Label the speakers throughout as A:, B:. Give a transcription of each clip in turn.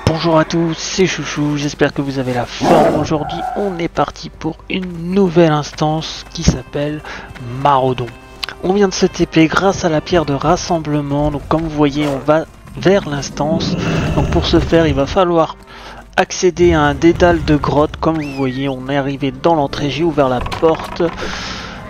A: Bonjour à tous, c'est Chouchou, j'espère que vous avez la forme. Aujourd'hui, on est parti pour une nouvelle instance qui s'appelle Maraudon. On vient de se TP grâce à la pierre de rassemblement, donc comme vous voyez, on va vers l'instance. Donc pour ce faire, il va falloir accéder à un dédale de grotte. Comme vous voyez, on est arrivé dans l'entrée, j'ai ouvert la porte.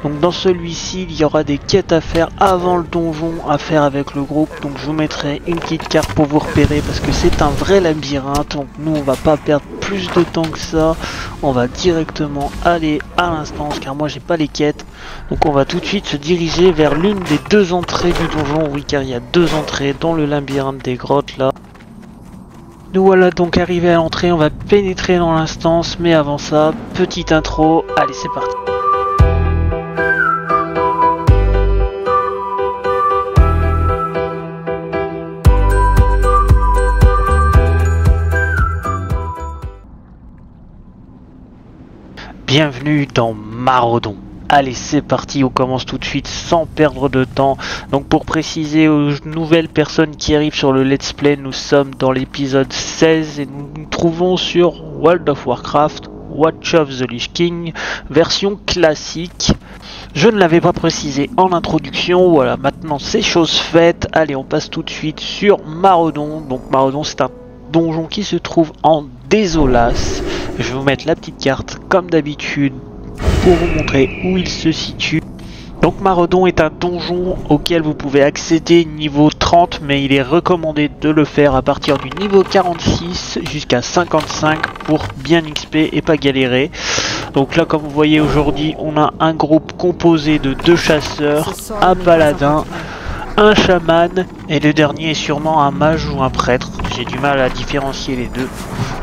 A: Donc dans celui-ci, il y aura des quêtes à faire avant le donjon à faire avec le groupe. Donc je vous mettrai une petite carte pour vous repérer parce que c'est un vrai labyrinthe. Donc nous on va pas perdre plus de temps que ça. On va directement aller à l'instance car moi j'ai pas les quêtes. Donc on va tout de suite se diriger vers l'une des deux entrées du donjon. Oui, car il y a deux entrées dans le labyrinthe des grottes là. Nous voilà donc arrivés à l'entrée, on va pénétrer dans l'instance. Mais avant ça, petite intro. Allez, c'est parti. Bienvenue dans Maraudon. Allez, c'est parti, on commence tout de suite sans perdre de temps. Donc pour préciser aux nouvelles personnes qui arrivent sur le let's play, nous sommes dans l'épisode 16 et nous nous trouvons sur World of Warcraft, Watch of the Lich King, version classique. Je ne l'avais pas précisé en introduction, voilà, maintenant c'est chose faite. Allez, on passe tout de suite sur Maraudon. Donc Maraudon, c'est un donjon qui se trouve en Désolas. Je vais vous mettre la petite carte comme d'habitude pour vous montrer où il se situe. Donc Maraudon est un donjon auquel vous pouvez accéder niveau 30, mais il est recommandé de le faire à partir du niveau 46 jusqu'à 55 pour bien XP et pas galérer. Donc là, comme vous voyez aujourd'hui, on a un groupe composé de deux chasseurs, un paladin, un chaman et le dernier est sûrement un mage ou un prêtre. J'ai du mal à différencier les deux.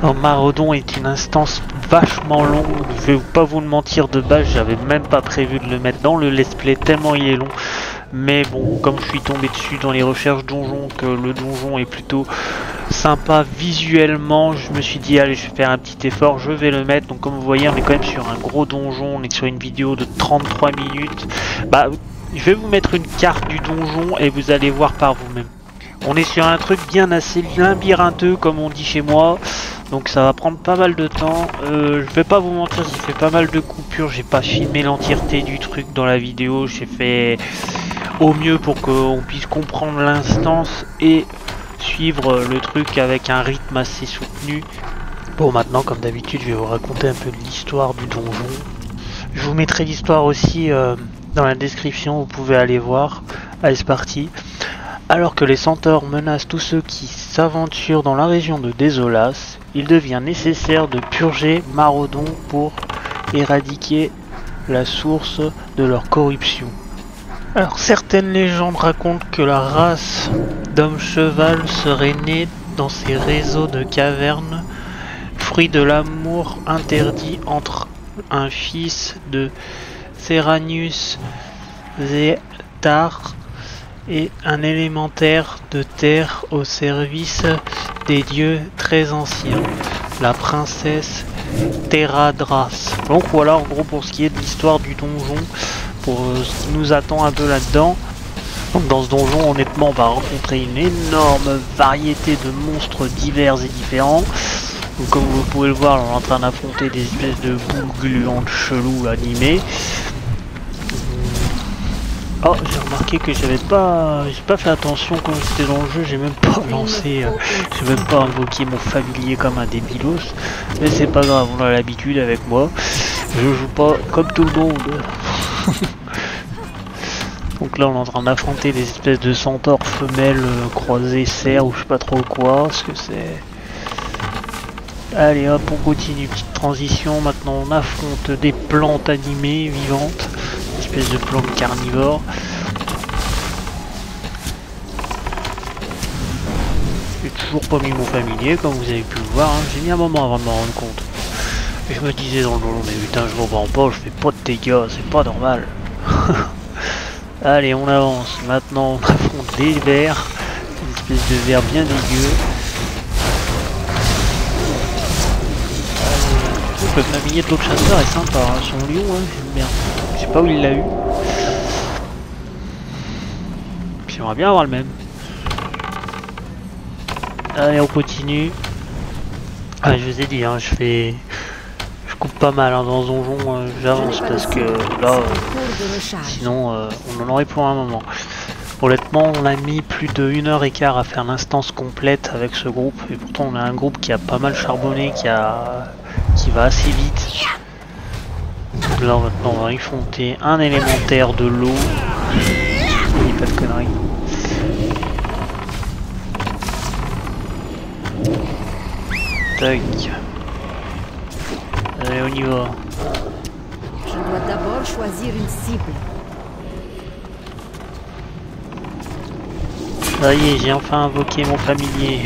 A: Alors, Maraudon est une instance vachement longue, je vais pas vous le mentir, de base j'avais même pas prévu de le mettre dans le let's play tellement il est long. Mais bon, comme je suis tombé dessus dans les recherches donjon, que le donjon est plutôt sympa visuellement, je me suis dit allez, je vais faire un petit effort, je vais le mettre. Donc comme vous voyez, on est quand même sur un gros donjon, on est sur une vidéo de 33 minutes. Je vais vous mettre une carte du donjon et vous allez voir par vous-même. On est sur un truc bien assez labyrintheux comme on dit chez moi. Donc ça va prendre pas mal de temps. Je vais pas vous mentir, j'ai fait pas mal de coupures. J'ai pas filmé l'entièreté du truc dans la vidéo. J'ai fait au mieux pour qu'on puisse comprendre l'instance et suivre le truc avec un rythme assez soutenu. Bon, maintenant comme d'habitude, je vais vous raconter un peu de l'histoire du donjon. Je vous mettrai l'histoire aussi dans la description, vous pouvez aller voir. Allez, c'est parti. Alors que les centaures menacent tous ceux qui s'aventurent dans la région de Désolas, il devient nécessaire de purger Maraudon pour éradiquer la source de leur corruption. Alors certaines légendes racontent que la race d'homme-cheval serait née dans ces réseaux de cavernes, fruit de l'amour interdit entre un fils de Seranius Zétar et un élémentaire de terre au service des dieux très anciens, la princesse Terradras. Donc voilà en gros pour ce qui est de l'histoire du donjon, pour ce qui nous attend un peu là-dedans. Donc dans ce donjon, honnêtement, on va rencontrer une énorme variété de monstres divers et différents. Donc, comme vous pouvez le voir, on est en train d'affronter des espèces de boules gluantes chelous animées. Oh, j'ai remarqué que j'ai pas fait attention quand j'étais dans le jeu, j'ai même pas lancé, j'ai même pas invoqué mon familier comme un débilos, mais c'est pas grave, on a l'habitude avec moi, je joue pas comme tout le monde. Donc là on est en train d'affronter des espèces de centaures femelles croisées cerfs ou je sais pas trop quoi, ce que c'est. Allez hop, on continue, petite transition, maintenant on affronte des plantes animées, vivantes. Espèce de plantes carnivores. J'ai toujours pas mis mon familier, comme vous avez pu le voir, hein. J'ai mis un moment avant de m'en rendre compte. Et je me disais dans le donjon, mais putain, je reprends pas, je fais pas de dégâts, c'est pas normal. Allez, on avance. Maintenant, on affronte des vers, une espèce de vers bien dégueu. Le familier de l'autre chasseur est sympa, hein. Son lion, hein, j'aime bien. Je sais pas où il l'a eu. J'aimerais bien avoir le même. Allez, on continue. Ah, je vous ai dit, hein, je coupe pas mal hein, dans ce donjon, j'avance parce que là, sinon on en aurait pour un moment. Honnêtement, on a mis plus de 1h15 à faire l'instance complète avec ce groupe, et pourtant on a un groupe qui a pas mal charbonné, qui va assez vite. Là maintenant on va refonter un élémentaire de l'eau. Dis pas de conneries. Tac. Allez, on y va.
B: Je dois d'abord choisir une cible.
A: Ça y est, j'ai enfin invoqué mon familier.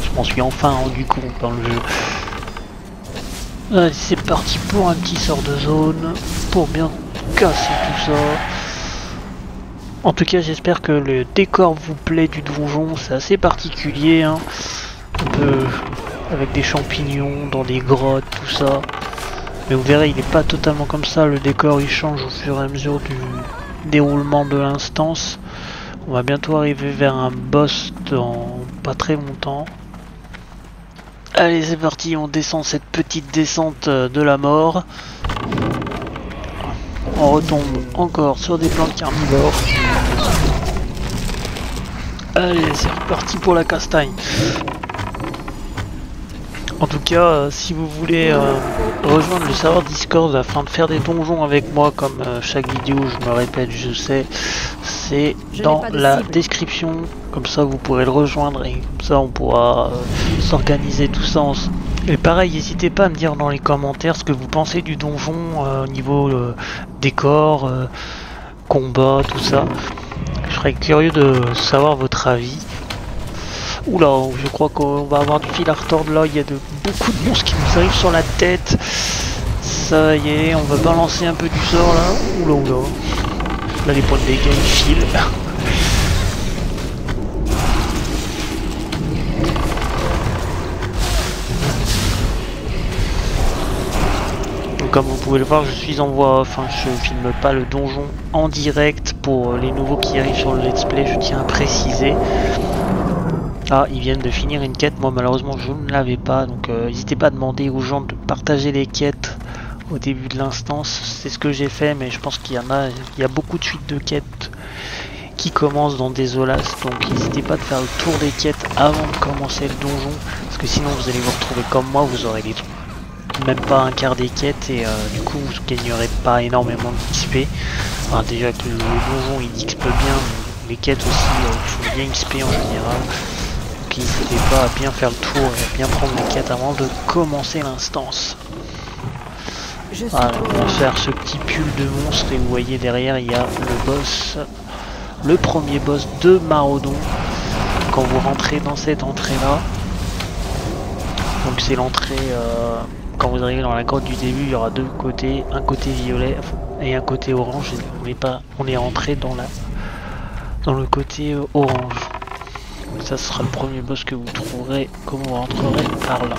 A: Je m'en suis enfin rendu compte dans le jeu. Allez, c'est parti pour un petit sort de zone, pour bien casser tout ça. En tout cas, j'espère que le décor vous plaît du donjon, c'est assez particulier, hein. Un peu avec des champignons, dans des grottes, tout ça. Mais vous verrez, il n'est pas totalement comme ça, le décor il change au fur et à mesure du déroulement de l'instance. On va bientôt arriver vers un boss dans pas très longtemps. Allez, c'est parti, on descend cette petite descente de la mort. On retombe encore sur des plantes carnivores. Allez, c'est reparti pour la castagne. En tout cas, si vous voulez rejoindre le serveur Discord afin de faire des donjons avec moi, comme chaque vidéo, je me répète, je sais, c'est dans la description. Comme ça, vous pourrez le rejoindre et comme ça, on pourra s'organiser tout ça ensemble. Et pareil, n'hésitez pas à me dire dans les commentaires ce que vous pensez du donjon au niveau décor, combat, tout ça. Je serais curieux de savoir votre avis. Oula, je crois qu'on va avoir du fil à retordre là, il y a beaucoup de monstres qui nous arrivent sur la tête. Ça y est, on va balancer un peu du sort là. Oula, oula. Là les points de dégâts ils filent. Donc, comme vous pouvez le voir, je suis en voix off, hein, je filme pas le donjon en direct pour les nouveaux qui arrivent sur le let's play, je tiens à préciser. Ah, ils viennent de finir une quête, moi malheureusement je ne l'avais pas, donc n'hésitez pas à demander aux gens de partager les quêtes au début de l'instance, c'est ce que j'ai fait, mais je pense qu'il y a beaucoup de suites de quêtes qui commencent dans Désolas, donc n'hésitez pas à faire le tour des quêtes avant de commencer le donjon, parce que sinon vous allez vous retrouver comme moi, vous aurez même pas un quart des quêtes et du coup vous gagnerez pas énormément d'XP. Enfin, déjà que le donjon il XP bien, mais les quêtes aussi font bien XP en général. N'hésitez pas à bien faire le tour et à bien prendre les quêtes avant de commencer l'instance. Voilà, on va faire ce petit pull de monstre et vous voyez derrière il y a le boss, le premier boss de Maraudon. Quand vous rentrez dans cette entrée là, donc c'est l'entrée, quand vous arrivez dans la grotte du début, il y aura deux côtés, un côté violet et un côté orange. Et on est rentré dans le côté orange. Ça sera le premier boss que vous trouverez quand vous rentrerez par là.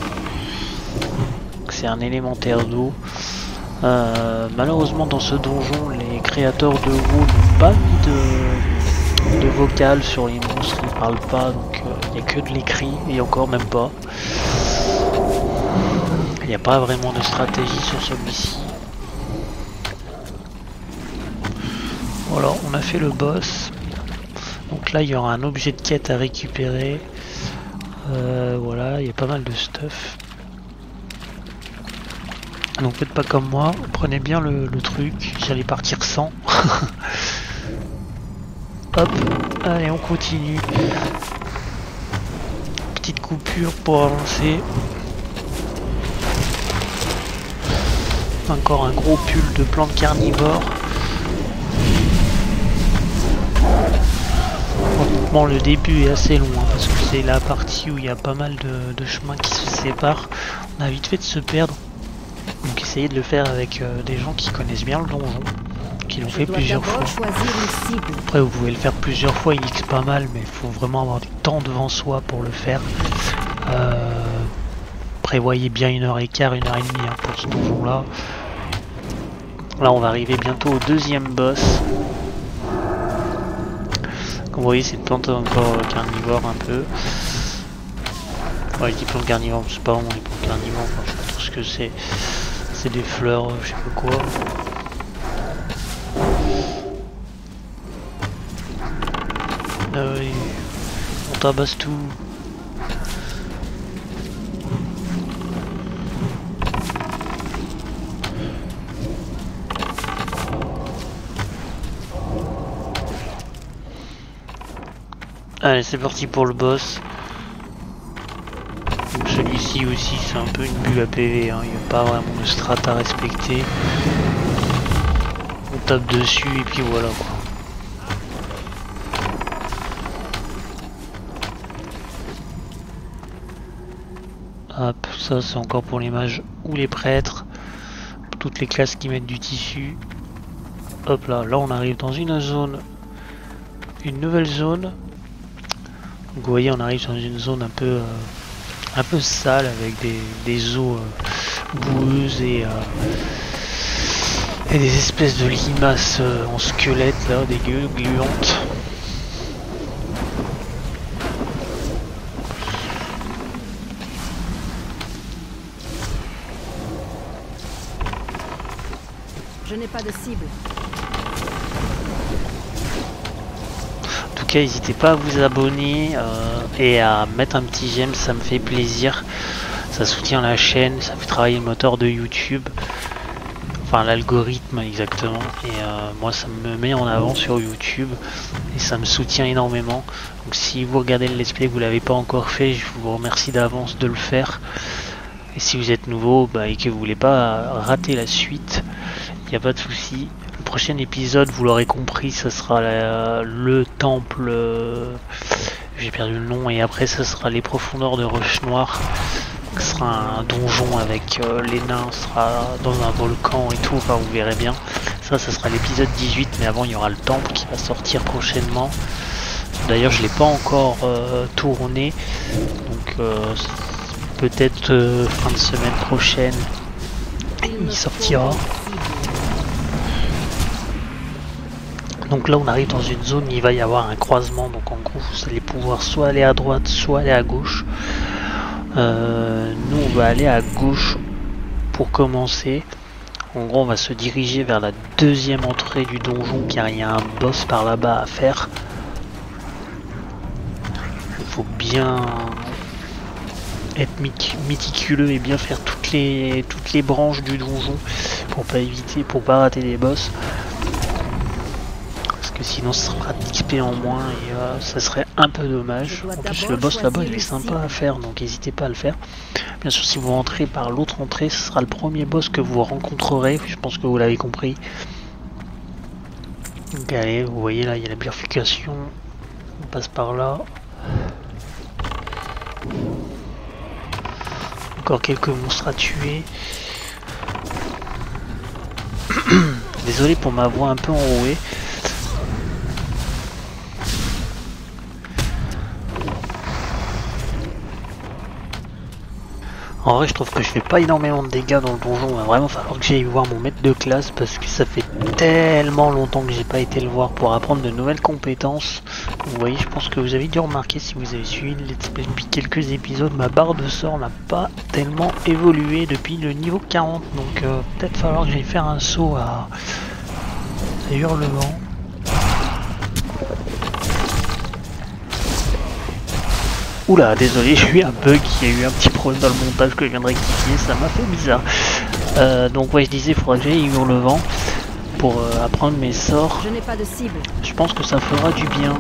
A: C'est un élémentaire d'eau. Malheureusement dans ce donjon les créateurs de WoW n'ont pas mis de vocal sur les monstres, ils parlent pas, donc il n'y a que de l'écrit et encore même pas. Il n'y a pas vraiment de stratégie sur celui-ci. Voilà, on a fait le boss. Donc là il y aura un objet de quête à récupérer. Voilà, il y a pas mal de stuff. Donc faites pas comme moi, prenez bien le truc, j'allais partir sans. Hop, allez on continue. Petite coupure pour avancer. Encore un gros pull de plantes carnivores. Bon, le début est assez long hein, parce que c'est la partie où il y a pas mal de chemins qui se séparent. On a vite fait de se perdre. Donc essayez de le faire avec des gens qui connaissent bien le donjon, qui l'ont fait plusieurs fois. Après vous pouvez le faire plusieurs fois, il X pas mal, mais il faut vraiment avoir du temps devant soi pour le faire. Prévoyez bien 1h15, 1h30 hein, pour ce donjon là. Là on va arriver bientôt au deuxième boss. Comme vous voyez, c'est une plante encore carnivore un peu. Ouais, les plantes carnivores, c'est pas vraiment les plantes carnivores, enfin, je sais pas trop ce que c'est. C'est des fleurs, je sais pas quoi. Ah oui, on tabasse tout. Allez, c'est parti pour le boss. Celui-ci aussi, c'est un peu une bulle à PV, hein. Il n'y a pas vraiment de strat à respecter. On tape dessus et puis voilà quoi. Hop, ça c'est encore pour les mages ou les prêtres. Toutes les classes qui mettent du tissu. Hop là, là on arrive dans une zone, une nouvelle zone. Donc vous voyez, on arrive dans une zone un peu sale avec des eaux boueuses et des espèces de limaces en squelette là, dégueu, gluantes.
B: Je n'ai pas de cible.
A: En tout cas, n'hésitez pas à vous abonner et à mettre un petit j'aime, ça me fait plaisir. Ça soutient la chaîne, ça fait travailler le moteur de YouTube. Enfin, l'algorithme exactement. Et moi, ça me met en avant sur YouTube et ça me soutient énormément. Donc, si vous regardez le let's play que vous l'avez pas encore fait, je vous remercie d'avance de le faire. Et si vous êtes nouveau et que vous voulez pas rater la suite, il n'y a pas de souci. Le prochain épisode, vous l'aurez compris, ça sera le temple, j'ai perdu le nom, et après ça sera les profondeurs de Roche Noire. Ce sera un donjon avec les nains, sera dans un volcan et tout, enfin vous verrez bien. Ça sera l'épisode 18, mais avant il y aura le temple qui va sortir prochainement. D'ailleurs je l'ai pas encore tourné, donc peut-être fin de semaine prochaine il sortira. Donc là on arrive dans une zone où il va y avoir un croisement, donc en gros vous allez pouvoir soit aller à droite soit aller à gauche. Nous on va aller à gauche pour commencer. En gros on va se diriger vers la deuxième entrée du donjon car il y a un boss par là-bas à faire. Il faut bien être méticuleux et bien faire toutes les branches du donjon pour pas rater les boss. Que sinon ça sera d'XP en moins et ça serait un peu dommage. En plus le boss là-bas il est sympa à faire, donc n'hésitez pas à le faire. Bien sûr si vous rentrez par l'autre entrée, ce sera le premier boss que vous rencontrerez, je pense que vous l'avez compris. Donc allez, vous voyez là il y a la bifurcation, on passe par là. Encore quelques monstres à tuer. Désolé pour ma voix un peu enrouée. En vrai je trouve que je fais pas énormément de dégâts dans le donjon, il va vraiment falloir que j'aille voir mon maître de classe parce que ça fait tellement longtemps que j'ai pas été le voir pour apprendre de nouvelles compétences. Vous voyez, je pense que vous avez dû remarquer si vous avez suivi le let's play depuis quelques épisodes, ma barre de sort n'a pas tellement évolué depuis le niveau 40, donc peut-être falloir que j'aille faire un saut à Hurlevent. Oula, désolé, j'ai eu un bug, il y a eu un petit problème dans le montage que je viens de rectifier, ça m'a fait bizarre. Donc ouais, je disais, il faudrait que j'aille Hurlevent pour apprendre mes sorts.
B: Je n'ai pas de cible.
A: Je pense que ça fera du bien.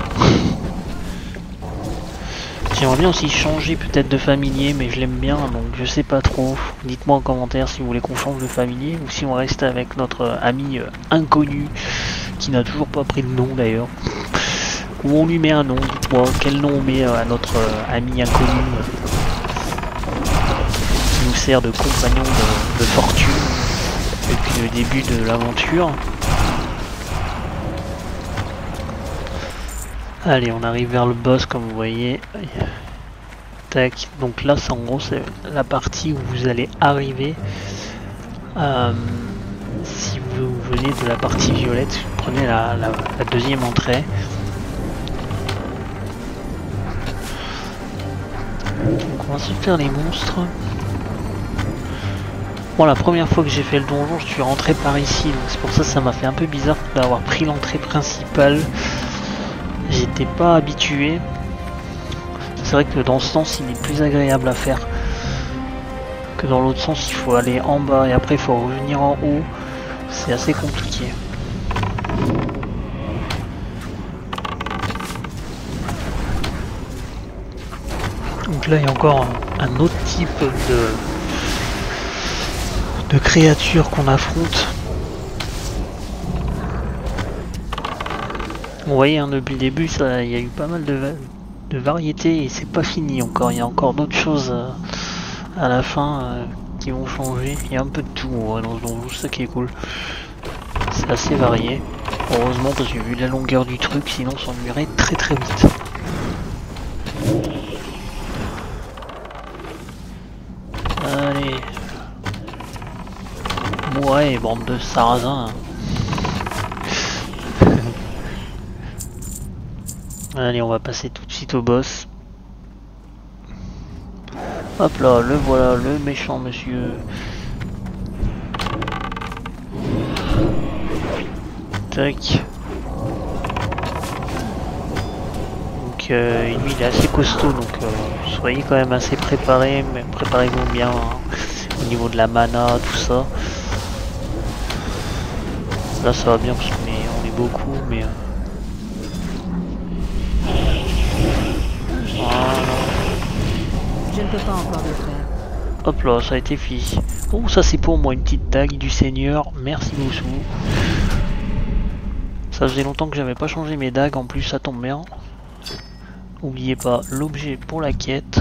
A: J'aimerais bien aussi changer peut-être de familier, mais je l'aime bien, donc je sais pas trop. Dites-moi en commentaire si vous voulez qu'on change de familier, ou si on reste avec notre ami inconnu, qui n'a toujours pas pris de nom d'ailleurs. Ou on lui met un nom, dites-moi quel nom on met à notre ami inconnu qui nous sert de compagnon de fortune depuis le début de l'aventure. Allez, on arrive vers le boss comme vous voyez. Tac, donc là c'est en gros c'est la partie où vous allez arriver. Si vous venez de la partie violette, prenez la deuxième entrée. Donc on va se faire les monstres. Bon, la première fois que j'ai fait le donjon, je suis rentré par ici, donc c'est pour ça que ça m'a fait un peu bizarre d'avoir pris l'entrée principale. J'étais pas habitué. C'est vrai que dans ce sens, il est plus agréable à faire que dans l'autre sens. Il faut aller en bas et après il faut revenir en haut. C'est assez compliqué. Donc là, il y a encore un autre type de créatures qu'on affronte. Vous voyez, hein, depuis le début, il y a eu pas mal de variétés et c'est pas fini encore. Il y a encore d'autres choses à la fin qui vont changer. Il y a un peu de tout dans ce donjon, c'est ça qui est cool. C'est assez varié. Heureusement, parce que vu la longueur du truc, sinon on s'ennuierait très très vite. Allez. Ouais, bande de sarrasins. Allez, on va passer tout de suite au boss. Hop là, le voilà, le méchant monsieur. Tac. Donc lui il est assez costaud, donc soyez quand même assez préparés, mais préparez-vous bien hein, au niveau de la mana, tout ça. Là ça va bien parce qu'on est beaucoup, mais voilà.
B: Je ne peux pas encore le faire.
A: Hop là, ça a été fini. Oh, ça c'est pour moi, une petite dague du seigneur. Merci Moussou. Ça faisait longtemps que j'avais pas changé mes dagues, en plus ça tombe bien. N'oubliez pas l'objet pour la quête.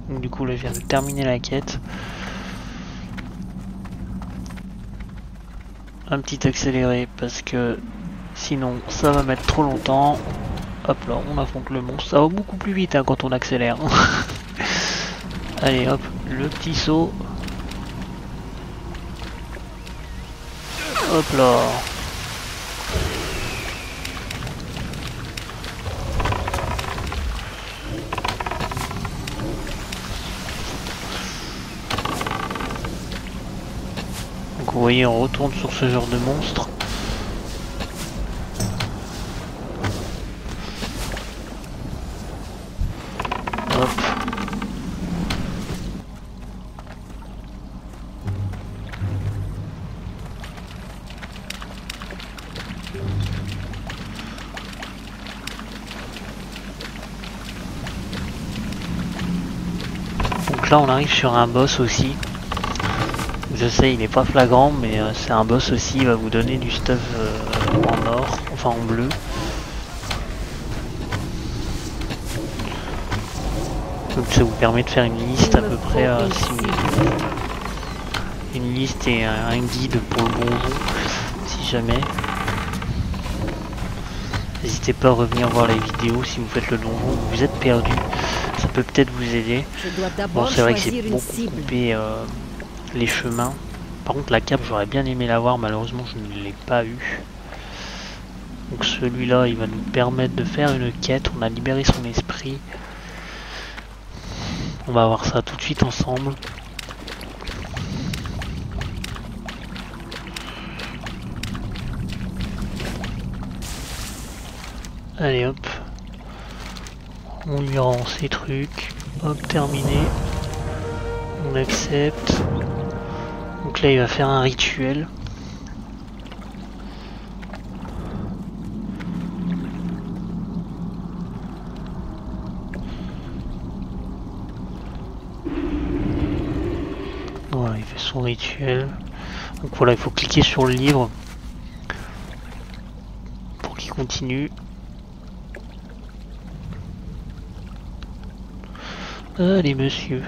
A: Donc du coup là je viens de terminer la quête. Un petit accéléré parce que sinon ça va mettre trop longtemps. Hop là, on affronte le monstre. Ça va beaucoup plus vite hein, quand on accélère. Allez hop, le petit saut. Hop là. Donc vous voyez, on retourne sur ce genre de monstre. Hop. Donc là on arrive sur un boss aussi. Je sais, il n'est pas flagrant, mais c'est un boss aussi, il va vous donner du stuff en or, enfin en bleu. Donc ça vous permet de faire une liste à peu près, une liste et un guide pour le donjon, si jamais. N'hésitez pas à revenir voir les vidéos si vous faites le donjon, vous êtes perdu, ça peut peut-être vous aider. Bon, c'est vrai que c'est beaucoup coupé les chemins. Par contre la cape j'aurais bien aimé l'avoir, malheureusement je ne l'ai pas eu. Donc celui-là il va nous permettre de faire une quête, on a libéré son esprit. On va voir ça tout de suite ensemble. Allez hop. On lui rend ses trucs. Hop, terminé. On accepte. Donc là il va faire un rituel. Voilà, il fait son rituel. Donc voilà, il faut cliquer sur le livre pour qu'il continue. Allez monsieur.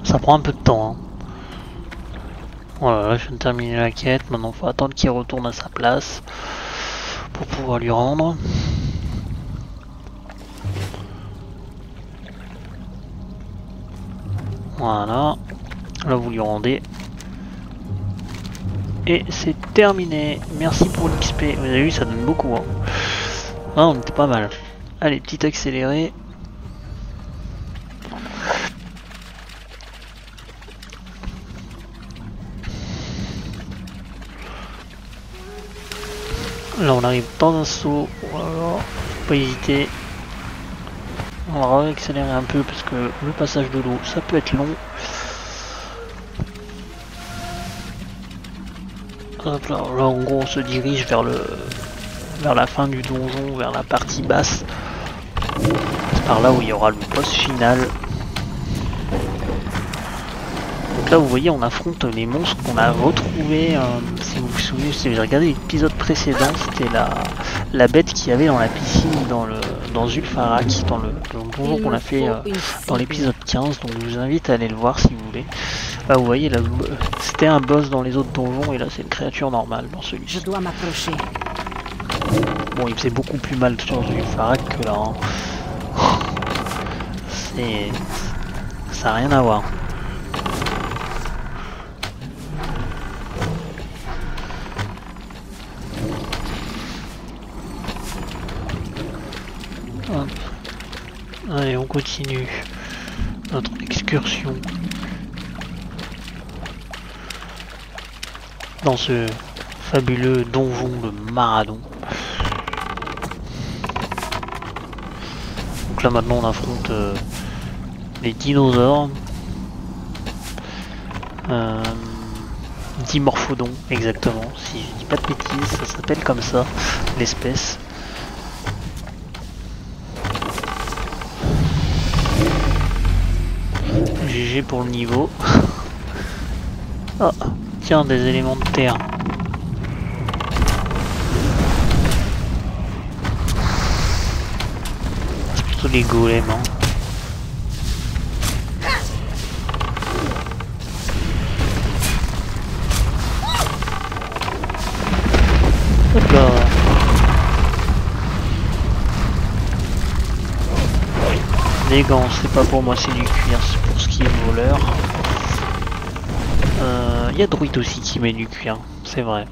A: Ça prend un peu de temps. Hein. Voilà, là je viens de terminer la quête. Maintenant il faut attendre qu'il retourne à sa place pour pouvoir lui rendre. Voilà. Là vous lui rendez. Et c'est terminé. Merci pour l'XP. Vous avez vu, ça donne beaucoup. Hein. Ah, on était pas mal. Allez, petit accéléré. Là, on arrive dans un saut. Voilà. Faut pas hésiter. On va accélérer un peu parce que le passage de l'eau, ça peut être long. Hop là, là, en gros, on se dirige vers la fin du donjon, vers la partie basse. C'est par là où il y aura le boss final. Donc là, vous voyez, on affronte les monstres qu'on a retrouvés. Si vous vous souvenez, si vous avez regardé l'épisode précédent, c'était la bête qu'il y avait dans la piscine dans Zul'Farrak, dans le donjon qu'on a fait dans l'épisode 15. Donc je vous invite à aller le voir si vous voulez. Là, vous voyez, c'était un boss dans les autres donjons et là, c'est une créature normale dans celui-ci.
B: Je dois m'approcher.
A: Bon, il faisait beaucoup plus mal sur Zul'Farrak que là. Hein. Ça n'a rien à voir. Hop. Allez, on continue notre excursion dans ce fabuleux donjon de Maradon. Donc là maintenant on affronte les dinosaures. Dimorphodon, exactement. Si je dis pas de bêtises, ça s'appelle comme ça, l'espèce. GG pour le niveau. Ah, tiens, des éléments de terre. C'est plutôt les golems, hein. Hop là. Les gants, c'est pas pour moi, c'est du cuir, c'est pour ce qui est voleur. Il y a Druid aussi qui met du cuir, c'est vrai.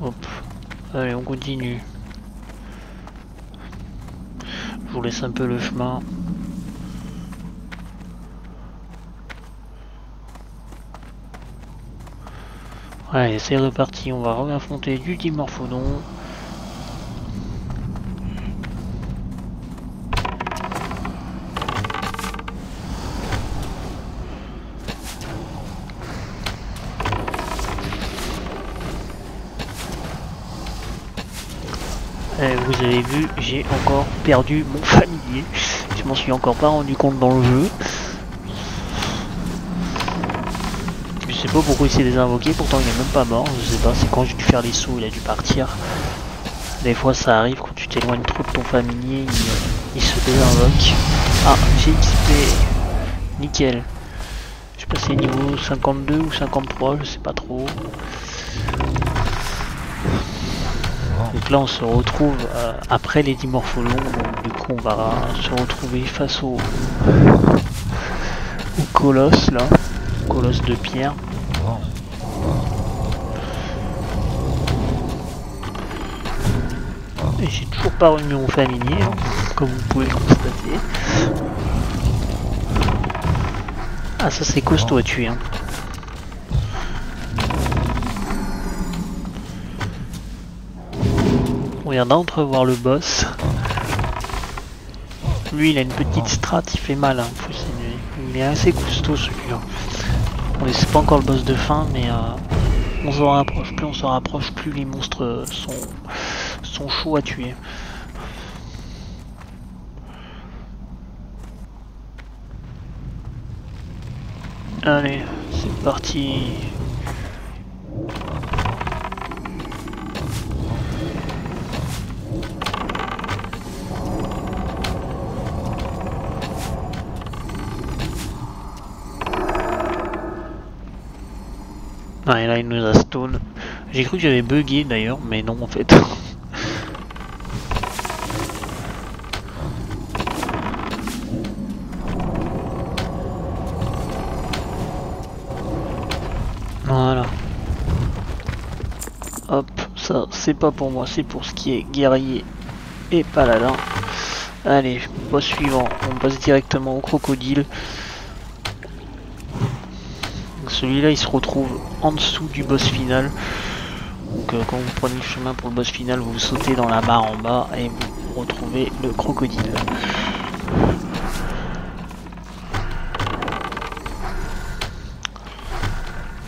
A: Hop, allez, on continue. Je vous laisse un peu le chemin. Allez, c'est reparti, on va re-affronter du Dimorphodon. Vous avez vu, j'ai encore perdu mon familier. Je m'en suis encore pas rendu compte dans le jeu. Je sais pas pourquoi il s'est désinvoqué, pourtant il est même pas mort. Je sais pas, c'est quand j'ai dû faire les sauts, il a dû partir. Des fois ça arrive quand tu t'éloignes trop de ton familier, il se désinvoque. Ah, j'ai XP. Nickel. Je suis passé niveau 52 ou 53, je sais pas trop. Donc là on se retrouve après les Dimorphodons, donc du coup on va se retrouver face au colosse là, colosse de pierre. Et j'ai toujours pas remis mon familier, hein, comme vous pouvez le constater. Ah ça c'est costaud à tuer. Hein. On vient d'entrevoir le boss. Lui il a une petite strat, il fait mal. Hein. Il est assez costaud celui-là. On sait pas encore le boss de fin, mais on s'en rapproche. Plus on se rapproche, plus les monstres sont chauds à tuer. Allez, c'est parti. Ah et là il nous a stone. J'ai cru que j'avais bugué d'ailleurs, mais non en fait. Hop, ça c'est pas pour moi, c'est pour ce qui est guerrier et paladin. Allez, boss suivant, on passe directement au crocodile. Celui-là il se retrouve en dessous du boss final. Donc quand vous prenez le chemin pour le boss final, vous sautez dans la mare en bas et vous retrouvez le crocodile.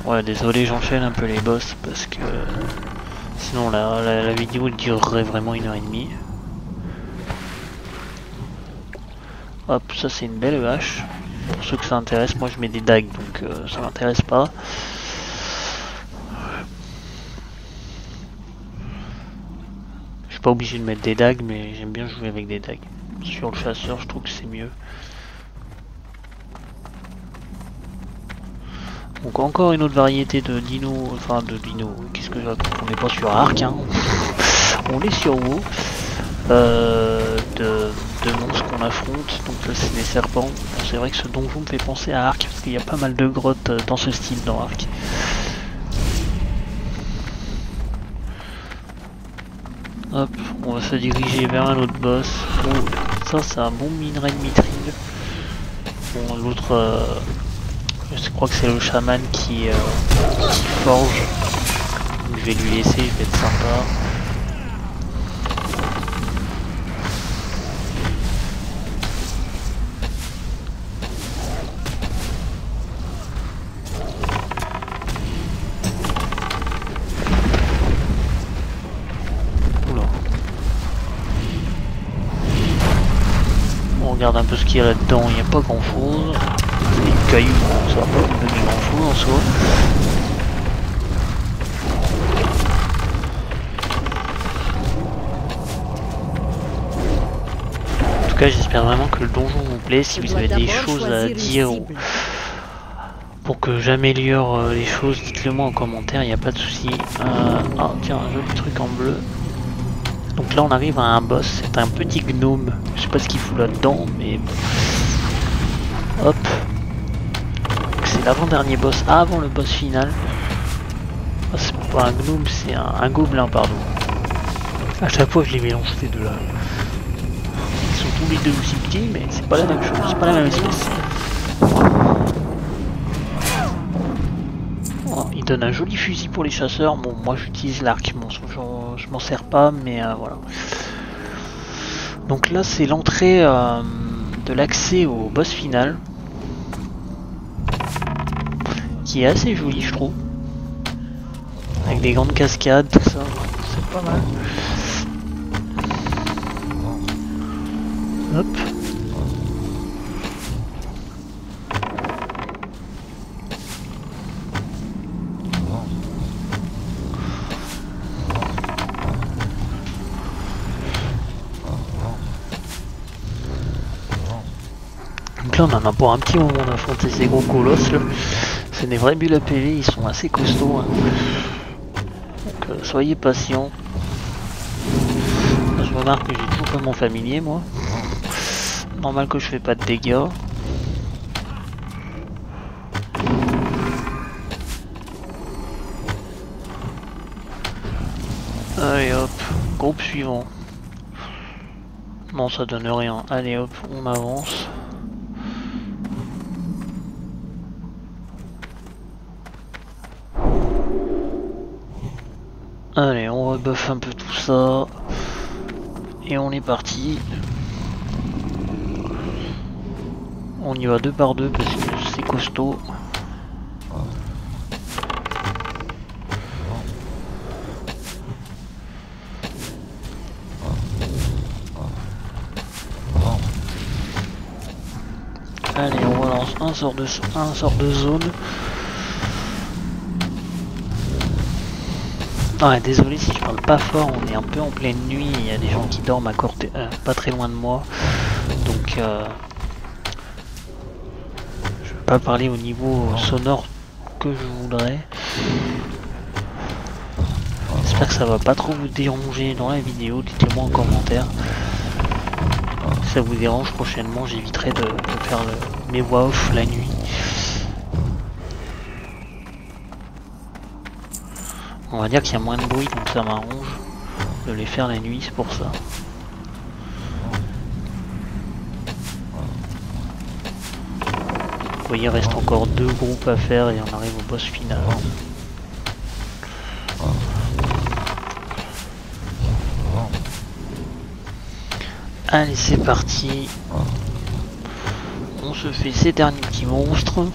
A: Ouais, désolé, j'enchaîne un peu les boss parce que sinon la vidéo durerait vraiment 1h30. Hop, ça c'est une belle hache. Pour ceux que ça intéresse, moi je mets des dagues donc ça m'intéresse pas. Je suis pas obligé de mettre des dagues, mais j'aime bien jouer avec des dagues. Sur le chasseur, je trouve que c'est mieux. Donc encore une autre variété de dino, enfin de dino, qu'est-ce que je raconte? On n'est pas sur Ark, hein. On est sur WoW. De monstres qu'on affronte, donc là c'est des serpents. Bon, c'est vrai que ce donjon me fait penser à Ark, parce qu'il y a pas mal de grottes dans ce style dans Ark. Hop, on va se diriger vers un autre boss. Oh, ça c'est un bon minerai de mithril. Bon, l'autre... je crois que c'est le chaman qui forge. Donc, je vais lui laisser, il va être sympa. Oula. On regarde un peu ce qu'il y a là-dedans, il n'y a pas grand chose. C'est des cailloux, ça va pas nous donner grand chose en soi. En tout cas, j'espère vraiment que le donjon vous plaît. Si vous avez des choses à dire pour que j'améliore les choses, dites-le moi en commentaire, il n'y a pas de souci. Ah tiens, un joli truc en bleu. Donc là on arrive à un boss, c'est un petit gnome. Je sais pas ce qu'il fout là-dedans, mais bon. Hop. C'est l'avant-dernier boss, avant le boss final. Ah, c'est pas un gnome, c'est un gobelin, pardon. À chaque fois je les mélange ces deux-là. Ils sont tous les deux aussi petits, mais c'est pas la même chose, c'est pas la même espèce. Oh, il donne un joli fusil pour les chasseurs. Bon, moi j'utilise l'arc, bon, je m'en sers pas, mais voilà. Donc là c'est l'entrée de l'accès au boss final, qui est assez joli je trouve, avec des grandes cascades, tout ça, c'est pas mal. Hop. Donc là on en a pour un petit moment d'affronter ces gros colosses là. C'est des vrais bulles à PV, ils sont assez costauds. Hein. Donc soyez patients. Là, je remarque que j'ai toujours pas mon familier moi. Normal que je fais pas de dégâts. Allez hop, groupe suivant. Non ça donne rien, allez hop, on avance. Allez, on rebuff un peu tout ça. Et on est parti. On y va 2 par 2 parce que c'est costaud. Allez, on relance un sort de zone. Ah, désolé si je parle pas fort, on est un peu en pleine nuit, il y a des gens qui dorment à côté, pas très loin de moi. Donc je vais pas parler au niveau sonore que je voudrais. J'espère que ça va pas trop vous déranger dans la vidéo, dites-le moi en commentaire. Si ça vous dérange prochainement, j'éviterai de faire mes voix off la nuit. On va dire qu'il y a moins de bruit, donc ça m'arrange de les faire la nuit, c'est pour ça. Vous voyez, il reste encore 2 groupes à faire et on arrive au boss final. Allez, c'est parti. On se fait ces derniers petits monstres. En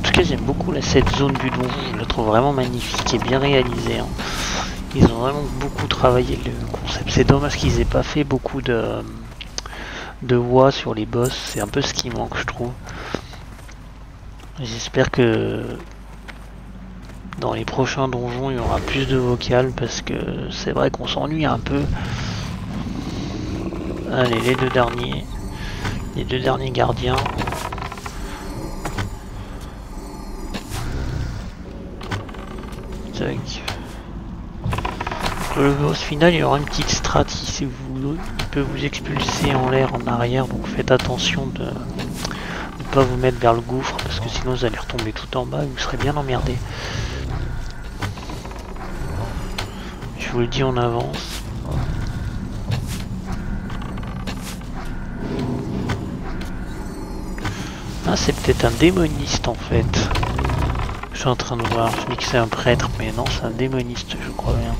A: tout cas, j'aime beaucoup cette zone du donjon. Je la trouve vraiment magnifique et bien réalisée. Hein. Ils ont vraiment beaucoup travaillé le concept. C'est dommage qu'ils aient pas fait beaucoup de voix sur les boss. C'est un peu ce qui manque, je trouve. J'espère que dans les prochains donjons, il y aura plus de vocales parce que c'est vrai qu'on s'ennuie un peu. Allez, les deux derniers gardiens. Tac. Le boss final, il y aura une petite strat si vous, il peut vous expulser en l'air, en arrière, donc faites attention de ne pas vous mettre vers le gouffre parce que sinon vous allez retomber tout en bas et vous serez bien emmerdé. Je vous le dis en avance. Ah, c'est peut-être un démoniste en fait. Je suis en train de voir, je dis que c'est un prêtre, mais non, c'est un démoniste, je crois bien.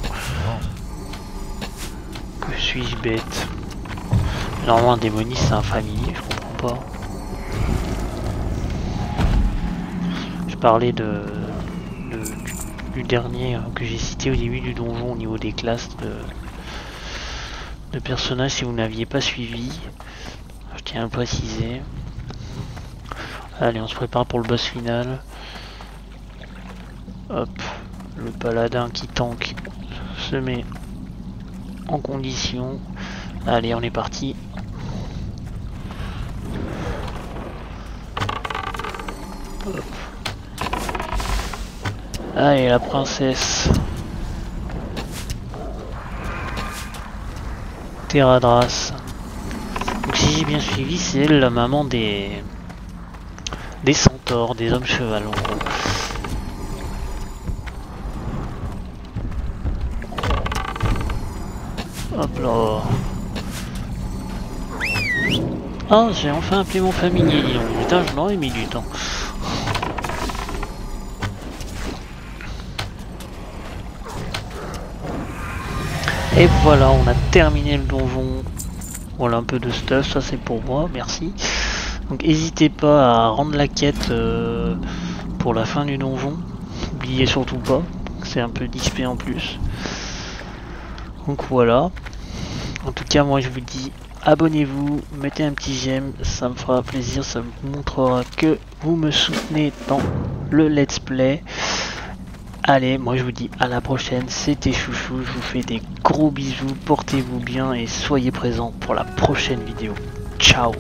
A: Que suis-je bête? Normalement, un démoniste, c'est un familier, je comprends pas. Je parlais du dernier que j'ai cité au début du donjon au niveau des classes de personnages, si vous n'aviez pas suivi. Je tiens à le préciser. Allez, on se prépare pour le boss final. Hop, le paladin qui tank se met en condition. Allez, on est parti. Hop. Allez, la princesse Teradras. Donc si j'ai bien suivi, c'est elle la maman des centaures, des hommes cheval en gros. Hop là. Ah, j'ai enfin appelé mon familier, dis donc. Putain, je m'aurais mis du temps. Et voilà, on a terminé le donjon. Voilà un peu de stuff, ça c'est pour moi, merci. Donc n'hésitez pas à rendre la quête pour la fin du donjon. N'oubliez surtout pas, c'est un peu d'XP en plus. Donc voilà. En tout cas, moi je vous dis, abonnez-vous, mettez un petit j'aime, ça me fera plaisir, ça me montrera que vous me soutenez dans le let's play. Allez, moi je vous dis à la prochaine, c'était Chouchou, je vous fais des gros bisous, portez-vous bien et soyez présents pour la prochaine vidéo. Ciao!